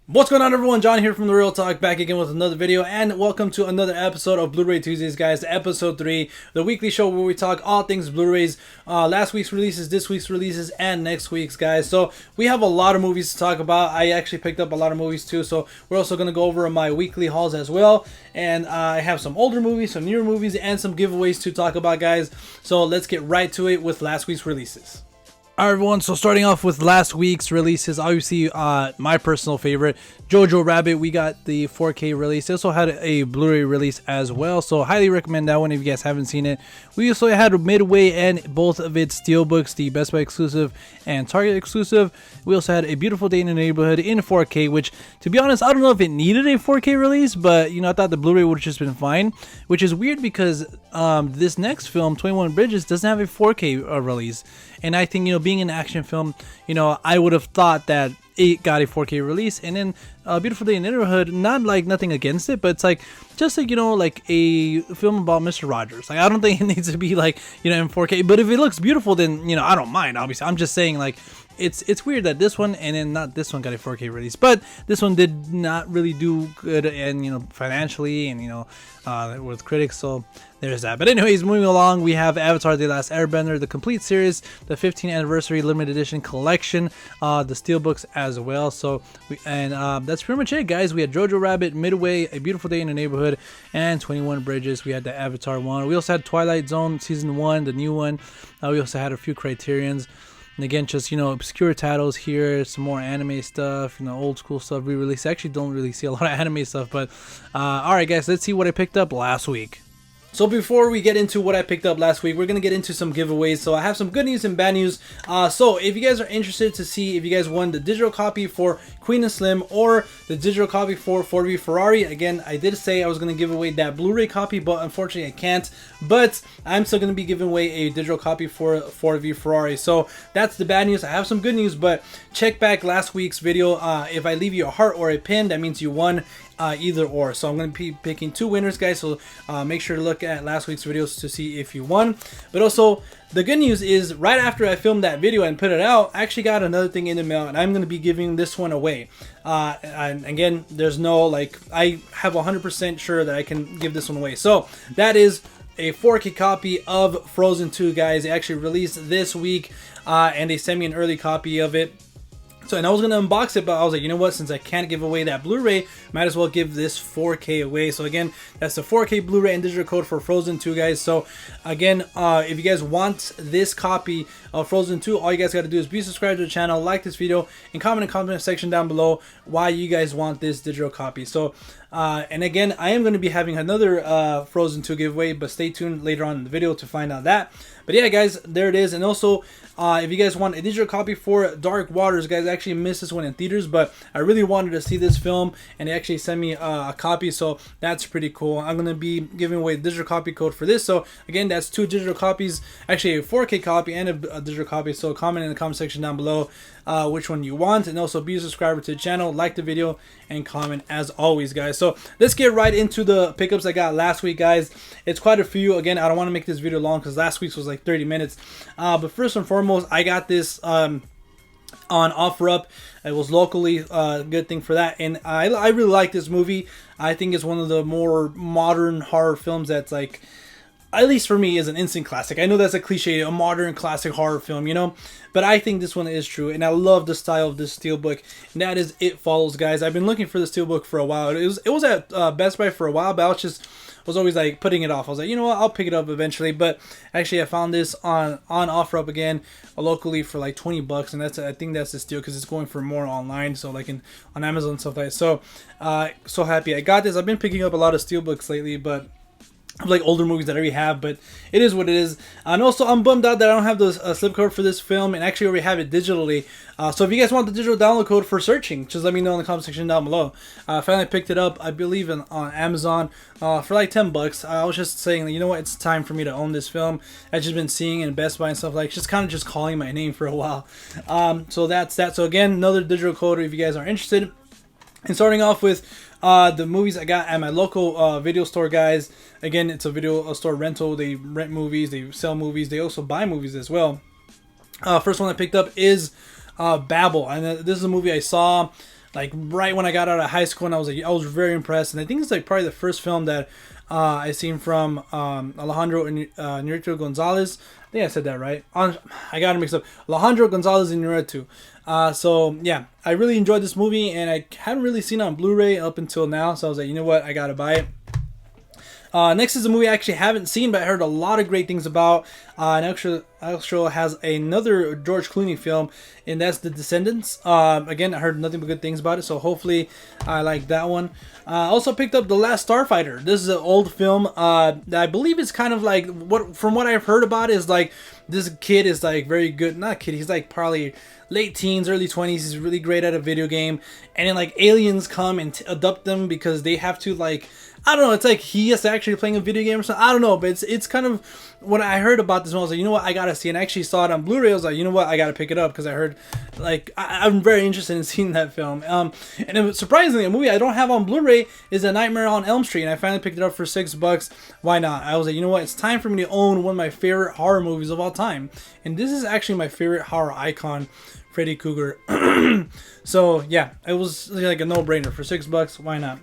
What's going on, everyone? John here from The Real Talk, back again with another video, and welcome to another episode of Blu-ray Tuesdays, guys. Episode 3, the weekly show where we talk all things Blu-rays, last week's releases, this week's releases, and next week's, guys. So we have a lot of movies to talk about. I actually picked up a lot of movies too, so we're also going to go over my weekly hauls as well. And I have some older movies, some newer movies, and some giveaways to talk about, guys. So let's get right to it with last week's releases. Alright, everyone, so starting off with last week's releases, obviously my personal favorite, Jojo Rabbit. We got the 4K release. They also had a Blu-ray release as well, so highly recommend that one if you guys haven't seen it. We also had Midway and both of its steelbooks, the Best Buy exclusive and Target exclusive. We also had A Beautiful Day in the Neighborhood in 4K, which, to be honest, I don't know if it needed a 4K release, but I thought the Blu-ray would have just been fine, which is weird because this next film, 21 Bridges, doesn't have a 4K release. And I think, being an action film, I would have thought that it got a 4K release. And then Beautiful Day in the Neighborhood, not like nothing against it, but it's like just like, like a film about Mr. Rogers. Like, I don't think it needs to be like, in 4K. But if it looks beautiful, then, I don't mind, obviously. I'm just saying, like, it's weird that this one and then not this one got a 4K release, but this one did not really do good, and financially and with critics, so there's that. But anyways, moving along, we have Avatar: The Last Airbender, the complete series, the 15th anniversary limited edition collection, the steelbooks as well. So that's pretty much it, guys. We had Jojo Rabbit, Midway, A Beautiful Day in the Neighborhood, and 21 Bridges. We had the Avatar one. We also had Twilight Zone season 1, the new one. We also had a few Criterions. And again, just, obscure titles here, some more anime stuff, old school stuff re-release. I actually don't really see a lot of anime stuff, but alright, guys, let's see what I picked up last week. So before we get into what I picked up last week, we're going to get into some giveaways. So I have some good news and bad news. So if you guys are interested to see if you guys won the digital copy for Queen and Slim or the digital copy for Ford v Ferrari, again, I did say I was going to give away that Blu-ray copy, but unfortunately I can't. But I'm still going to be giving away a digital copy for Ford v Ferrari. So that's the bad news. I have some good news, but check back last week's video. If I leave you a heart or a pin, that means you won. Either or. So I'm going to be picking 2 winners, guys, so make sure to look at last week's videos to see if you won. But also, the good news is right after I filmed that video and put it out, I actually got another thing in the mail, and I'm going to be giving this one away. And again, there's no, like, I have 100% sure that I can give this one away. So that is a 4K copy of Frozen 2, guys. They actually released this week, and they sent me an early copy of it. So, and I was going to unbox it, but I was like, you know what, since I can't give away that Blu-ray, might as well give this 4K away. So again, that's the 4K Blu-ray and digital code for Frozen 2, guys. So again, if you guys want this copy of Frozen 2, all you guys got to do is be subscribed to the channel, like this video, and comment in the comment section down below why you guys want this digital copy. So, and again, I am going to be having another Frozen 2 giveaway, but stay tuned later on in the video to find out that. But yeah, guys, there it is. And also, if you guys want a digital copy for Dark Waters, guys, I actually missed this one in theaters, but I really wanted to see this film, and they actually sent me a copy, so that's pretty cool. I'm going to be giving away a digital copy code for this. So again, that's 2 digital copies, actually a 4K copy and a digital copy. So comment in the comment section down below which one you want, and also be a subscriber to the channel, like the video, and comment as always, guys. So let's get right into the pickups I got last week, guys. It's quite a few. Again, I don't want to make this video long because last week's was like 30 minutes. But first and foremost, I got this on OfferUp. It was locally a good thing for that, and I really like this movie. I think it's one of the more modern horror films that's, like, at least for me, is an instant classic. I know that's a cliche, a modern classic horror film, but I think this one is true, and I love the style of this steelbook, and that is It Follows, guys. I've been looking for the steelbook for a while. It was at Best Buy for a while, but I was always like putting it off. I was like, you know what, I'll pick it up eventually. But actually, I found this on OfferUp again locally for like $20, and I think that's the steal because it's going for more online. So like on Amazon and stuff like that. So so happy I got this. I've been picking up a lot of steelbooks lately, but like older movies that I already have, but it is what it is. And also, I'm bummed out that I don't have the slipcover for this film, and actually already have it digitally. So if you guys want the digital download code for searching, just let me know in the comment section down below. I finally picked it up, I believe, on Amazon for like $10. I was just saying, you know what, it's time for me to own this film. I've just been seeing it in Best Buy and stuff, like just kind of just calling my name for a while. So that's that. So again, another digital code if you guys are interested. And starting off with the movies I got at my local video store, guys. Again, it's a video store rental. They rent movies, they sell movies, they also buy movies as well. First one I picked up is Babel, and this is a movie I saw like right when I got out of high school, and I was very impressed. And I think it's like probably the first film that I seen from Alejandro Inarritu Gonzalez. I think I said that right. I got it mixed up. Alejandro Gonzalez Inarritu. So yeah, I really enjoyed this movie, and I hadn't really seen it on Blu-ray up until now. So I was like, you know what, I gotta buy it. Next is a movie I actually haven't seen, but I heard a lot of great things about. And actually has another George Clooney film, and that's The Descendants. Again, I heard nothing but good things about it, so hopefully I like that one. Also picked up The Last Starfighter. This is an old film that I believe is kind of like, from what I've heard about it, is like this kid is like very good. Not kid, he's like probably late teens, early 20s. He's really great at a video game, and then like aliens come and abduct them because they have to, like, I don't know, it's like he is actually playing a video game or something. I don't know, but it's kind of, when I heard about this one, I was like, you know what, I gotta see it. And I actually saw it on Blu-ray. I was like, you know what, I gotta pick it up, because I heard, like, I'm very interested in seeing that film. And it was, surprisingly, a movie I don't have on Blu-ray is A Nightmare on Elm Street, and I finally picked it up for $6. Why not? I was like, you know what, it's time for me to own one of my favorite horror movies of all time. And this is actually my favorite horror icon, Freddy Krueger. So yeah, it was like a no-brainer for $6. Why not?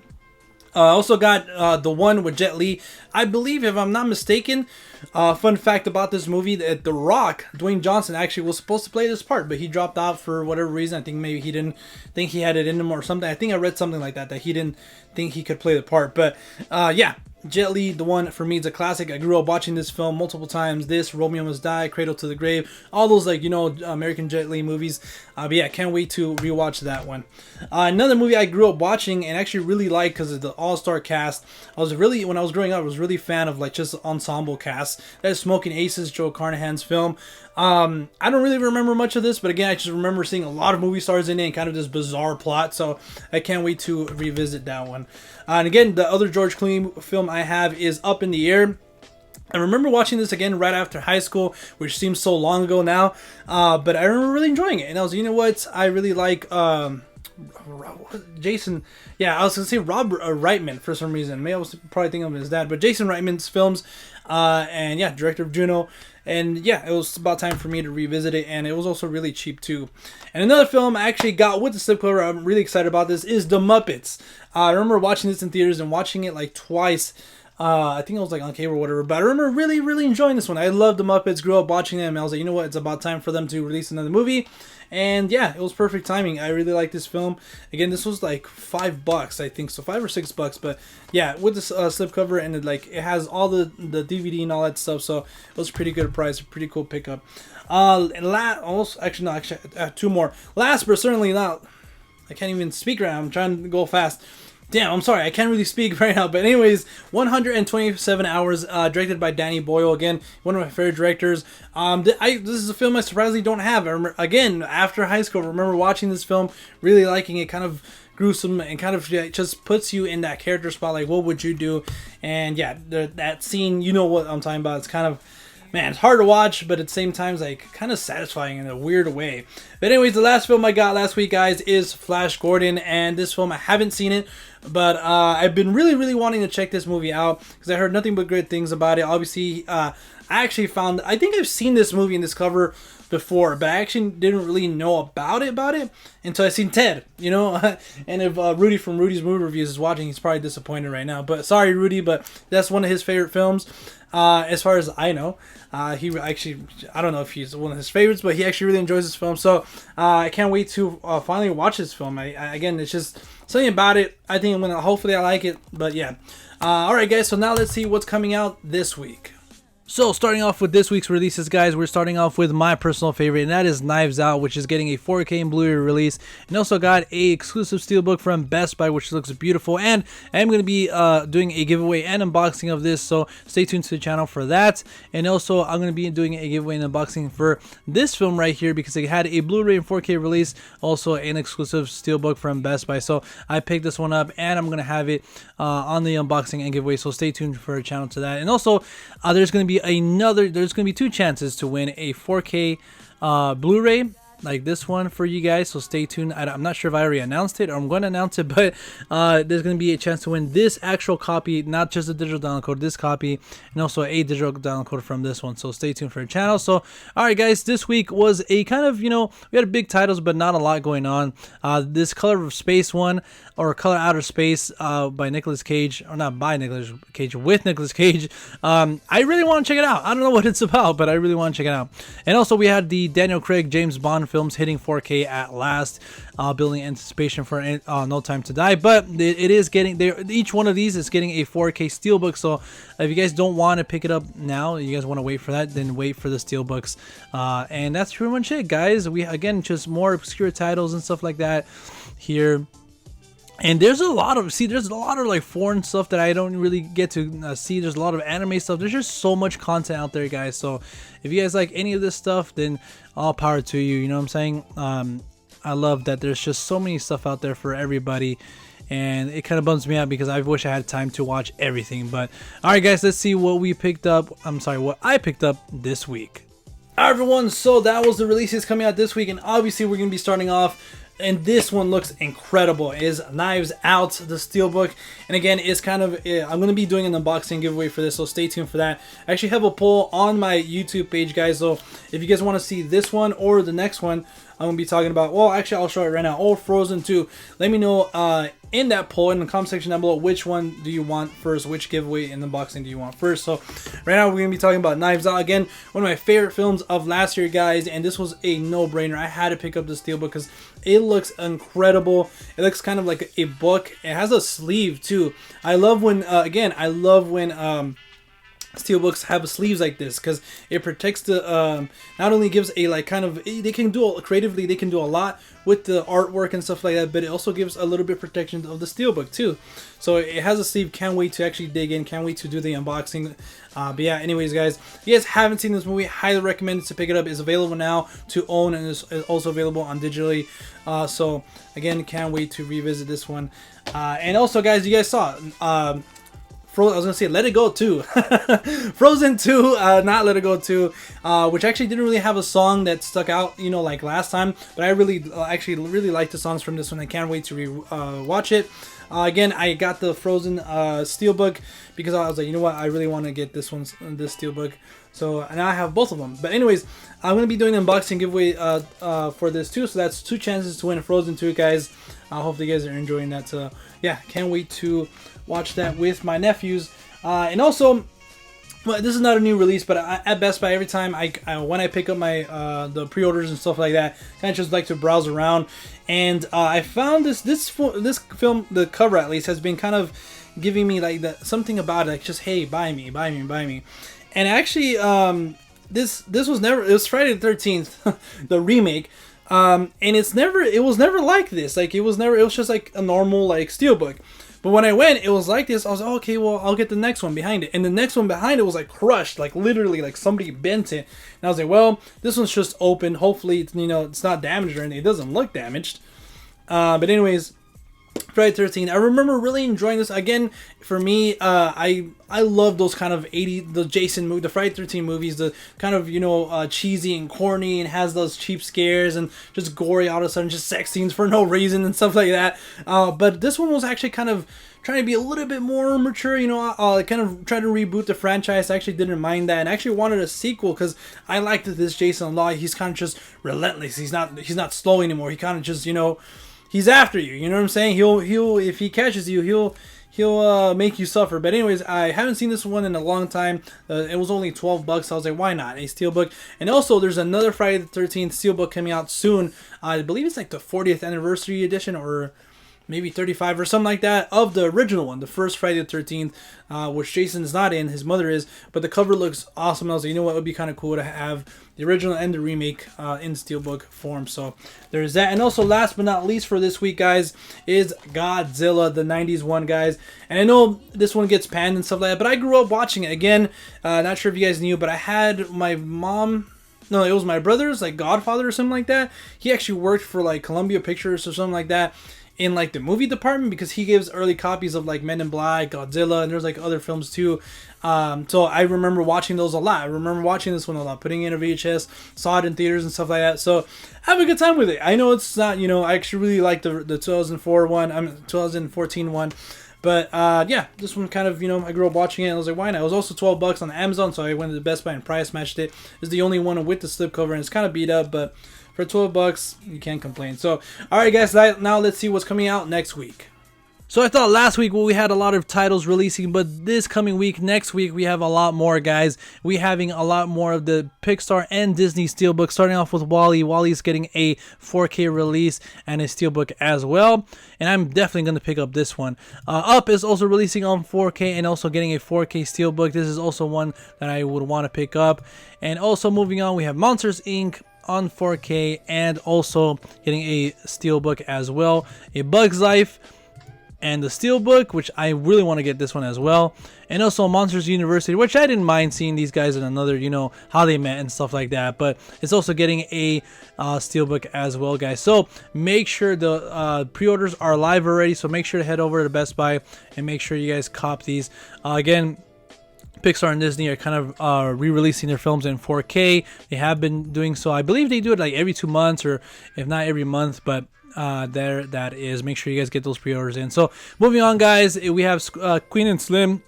Also got the one with Jet Li. I believe, if I'm not mistaken, fun fact about this movie, that The Rock, Dwayne Johnson, actually was supposed to play this part, but he dropped out for whatever reason. I think maybe he didn't think he had it in him or something. I think I read something like that he didn't think he could play the part. But yeah, Jet Li, the one, for me, it's a classic. I grew up watching this film multiple times. This, Romeo Must Die, Cradle to the Grave, all those, like, you know, American Jet Li movies. But yeah, can't wait to rewatch that one. Another movie I grew up watching and actually really liked because of the all-star cast. When I was growing up, I was really a fan of, like, just ensemble cast. That is Smoking Aces, Joe Carnahan's film. I don't really remember much of this, but again, I just remember seeing a lot of movie stars in it and kind of this bizarre plot, so I can't wait to revisit that one. And again, the other George Clooney film I have is Up in the Air. I remember watching this again right after high school, which seems so long ago now, but I remember really enjoying it. And I was, you know what, I really like Jason, yeah, I was gonna say Rob Reitman for some reason. Maybe I was probably thinking of his dad, but Jason Reitman's films, and yeah, director of Juno. And yeah, it was about time for me to revisit it, and it was also really cheap too. And another film I actually got with the slipcover, I'm really excited about this, is The Muppets. I remember watching this in theaters and watching it like twice. I think it was like on cable or whatever, but I remember really, really enjoying this one. I love The Muppets, grew up watching them, and I was like, you know what, it's about time for them to release another movie. And yeah, it was perfect timing. I really like this film. Again, this was like $5, I think, so $5 or $6. But yeah, with this slipcover, and it has all the DVD and all that stuff, so it was pretty good price, a pretty cool pickup. Two more. Last but certainly not, I can't even speak right now. I'm trying to go fast. Damn, I'm sorry, I can't really speak right now. But anyways, 127 Hours, directed by Danny Boyle. Again, one of my favorite directors. This is a film I surprisingly don't have. I remember, again, after high school, I remember watching this film, really liking it, kind of gruesome, and kind of just puts you in that character spot, like, what would you do? And yeah, that scene, you know what I'm talking about. It's kind of, man, it's hard to watch, but at the same time, it's like kind of satisfying in a weird way. But anyways, the last film I got last week, guys, is Flash Gordon, and this film, I haven't seen it, but I've been really, really wanting to check this movie out because I heard nothing but great things about it. Obviously, I actually found, I think I've seen this movie in this cover before, but I actually didn't really know about it until I seen Ted, you know. And if Rudy from Rudy's Movie Reviews is watching, he's probably disappointed right now. But sorry, Rudy, but that's one of his favorite films, as far as I know. He actually, I don't know if he's one of his favorites, but he actually really enjoys this film. So I can't wait to finally watch this film. Again, it's just something about it. I think I'm gonna, hopefully I like it. But yeah, all right, guys. So now let's see what's coming out this week. So starting off with this week's releases, guys, we're starting off with my personal favorite, and that is Knives Out, which is getting a 4K and Blu-ray release, and also got a exclusive steelbook from Best Buy, which looks beautiful. And I'm going to be doing a giveaway and unboxing of this, so stay tuned to the channel for that. And also, I'm going to be doing a giveaway and unboxing for this film right here because it had a Blu-ray and 4K release, also an exclusive steelbook from Best Buy. So I picked this one up, and I'm going to have it on the unboxing and giveaway. So stay tuned for a channel to that. And also, there's going to be two chances to win a 4K Blu-ray like this one for you guys, so stay tuned. I'm not sure if I already announced it or I'm going to announce it, but there's going to be a chance to win this actual copy, not just a digital download code, this copy, and also a digital download code from this one. So stay tuned for the channel. So all right guys, this week was a kind of, we had big titles but not a lot going on. This Color of Space one, or Color Outer Space, by Nicolas Cage, or not by Nicolas Cage, with Nicolas Cage. I really want to check it out. I don't know what it's about, but I really want to check it out. And also we had the Daniel Craig James Bond films hitting 4K at last, building anticipation for No Time to Die. But it is getting there. Each one of these is getting a 4K steelbook. So if you guys don't want to pick it up now, you guys want to wait for that, then wait for the steelbooks. And that's pretty much it, guys. We again just more obscure titles and stuff like that here. And there's a lot of like foreign stuff that I don't really get to see. There's a lot of anime stuff. There's just so much content out there, guys. So if you guys like any of this stuff, then all power to you. You know what I'm saying? I love that there's just so many stuff out there for everybody. And it kind of bums me out because I wish I had time to watch everything. But all right, guys, let's see what we picked up. What I picked up this week. All right, everyone. So that was the releases coming out this week. And obviously we're going to be starting off, and this one looks incredible, is Knives Out, the steelbook. And again, it's kind of, I'm going to be doing an unboxing giveaway for this, so stay tuned for that. I actually have a poll on my YouTube page, guys, so if you guys want to see this one or the next one, I'm going to be talking about, well, actually, I'll show it right now, or Frozen 2. Let me know in that poll in the comment section down below, which one do you want first, which giveaway in the unboxing do you want first. So right now, we're going to be talking about Knives Out. Again, one of my favorite films of last year, guys, and this was a no-brainer. I had to pick up the steelbook because it looks incredible. It looks kind of like a book. It has a sleeve, too. I love when, steelbooks have sleeves like this because it protects the not only gives a like kind of, they can do creatively, they can do a lot with the artwork and stuff like that, but it also gives a little bit of protection of the steelbook too. So it has a sleeve. Can't wait to actually dig in, can't wait to do the unboxing. But yeah, anyways, guys, if you guys haven't seen this movie, highly recommend to pick it up. It's available now to own, and it's also available on digitally. So again, can't wait to revisit this one. And also, guys, you guys saw I was gonna say Let It Go 2. Frozen 2, not Let It Go 2, which actually didn't really have a song that stuck out, like last time, but I really actually really like the songs from this one. I can't wait to watch it. Again, I got the Frozen steelbook because I was like, you know what, I really want to get this steelbook. So now I have both of them. But anyways, I'm gonna be doing an unboxing giveaway for this too. So that's 2 chances to win Frozen 2, guys. Hopefully you guys are enjoying that. So yeah, can't wait to watch that with my nephews. And also, well, this is not a new release, but at Best Buy, every time when I pick up my the pre-orders and stuff like that, kind of just like to browse around, and I found this film, the cover at least, has been kind of giving me like something about it, like just, hey, buy me. And actually, this was never, it was Friday the 13th, the remake. And it was never like this. Like it was just like a normal like steelbook. But when I went, it was like this. I was like, okay, well, I'll get the next one behind it. And the next one behind it was like crushed, like literally like somebody bent it. And I was like, well, this one's just open. Hopefully, it's not damaged or anything. It doesn't look damaged. But anyways, Friday 13. I remember really enjoying this. Again, for me, I love those kind of the Friday 13 movies, the kind of, cheesy and corny, and has those cheap scares and just gory all of a sudden, just sex scenes for no reason and stuff like that. But this one was actually kind of trying to be a little bit more mature, kind of trying to reboot the franchise. I actually didn't mind that, and I actually wanted a sequel because I liked this Jason a lot. He's kind of just relentless. He's not slow anymore. He kind of just, he's after you. You know what I'm saying? He'll if he catches you, he'll make you suffer. But anyways, I haven't seen this one in a long time. It was only $12. So I was like, why not a steelbook? And also, there's another Friday the 13th steelbook coming out soon. I believe it's like the 40th anniversary edition, or maybe 35 or something like that, of the original one, the first Friday the 13th, which Jason's not in, his mother is, but the cover looks awesome. I was like, you know what, it would be kind of cool to have the original and the remake in steelbook form. So there's that. And also, last but not least for this week, guys, is Godzilla, the 90s one, guys. And I know this one gets panned and stuff like that, but I grew up watching it. Again, not sure if you guys knew, but I had my mom... No, it was my brother's like godfather or something like that. He actually worked for like Columbia Pictures or something like that. in like the movie department, because he gives early copies of like Men in Black, Godzilla, and there's like other films too. So I remember watching those a lot. I remember watching this one a lot, putting it in a VHS, saw it in theaters and stuff like that. So I have a good time with it. I know it's not, you know, I actually really like the 2004 one, 2014 one. But yeah, this one kind of, you know, I grew up watching it and I was like, why not? It was also $12 on Amazon, so I went to the Best Buy and price matched it. It's the only one with the slipcover, and it's kind of beat up, but for $12, you can't complain. So, alright guys, now let's see what's coming out next week. So I thought last week, well, we had a lot of titles releasing, but this coming week, next week, we have a lot more, guys. We having a lot more of the Pixar and Disney Steelbook, starting off with WALL-E. WALL-E's getting a 4K release and a Steelbook as well, and I'm definitely going to pick up this one. Up is also releasing on 4K and also getting a 4K Steelbook. This is also one that I would want to pick up. And also moving on, we have Monsters, Inc. on 4K and also getting a Steelbook as well. A Bug's Life and the Steelbook, which I really want to get this one as well. And also Monsters University, which I didn't mind seeing these guys in another, you know, how they met and stuff like that. But it's also getting a Steelbook as well, guys. So make sure the pre-orders are live already. So make sure to head over to Best Buy and make sure you guys cop these. Again, Pixar and Disney are kind of re-releasing their films in 4K. They have been doing so. I believe they do it like every 2 months, or if not every month, but there that is. Make sure you guys get those pre-orders in. So moving on, guys, we have Queen and Slim.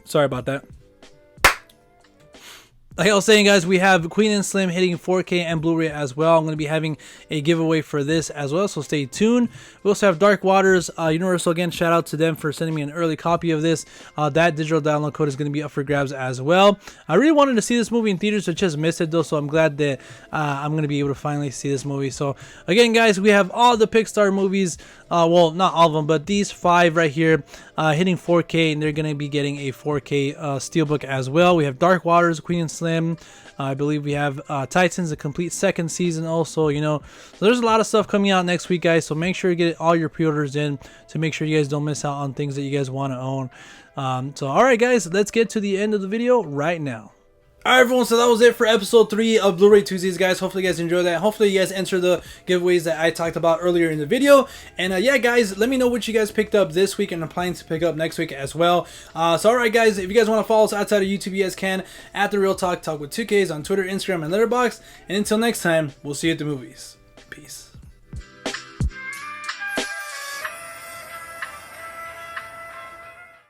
Sorry about that. Like I was saying, guys, we have Queen and Slim hitting 4K and Blu-ray as well. I'm going to be having a giveaway for this as well, so stay tuned. We also have Dark Waters, Universal. Again, shout out to them for sending me an early copy of this. That digital download code is going to be up for grabs as well. I really wanted to see this movie in theaters, but just missed it though, so I'm glad that I'm going to be able to finally see this movie. So again, guys, we have all the Pixar movies, well, not all of them, but these 5 right here hitting 4K, and they're going to be getting a 4K Steelbook as well. We have Dark Waters, Queen and Slim. I believe we have Titans, a complete second season also, you know. So there's a lot of stuff coming out next week, guys, so make sure you get all your pre-orders in to make sure you guys don't miss out on things that you guys want to own. So alright, guys, let's get to the end of the video right now. Alright everyone, so that was it for episode 3 of Blu-ray Tuesdays, guys. Hopefully you guys enjoyed that. Hopefully you guys answered the giveaways that I talked about earlier in the video. And yeah, guys, let me know what you guys picked up this week and are planning to pick up next week as well. So alright, guys, if you guys want to follow us outside of YouTube, you guys can at The Real Talk with 2Ks on Twitter, Instagram, and Letterboxd. And until next time, we'll see you at the movies. Peace.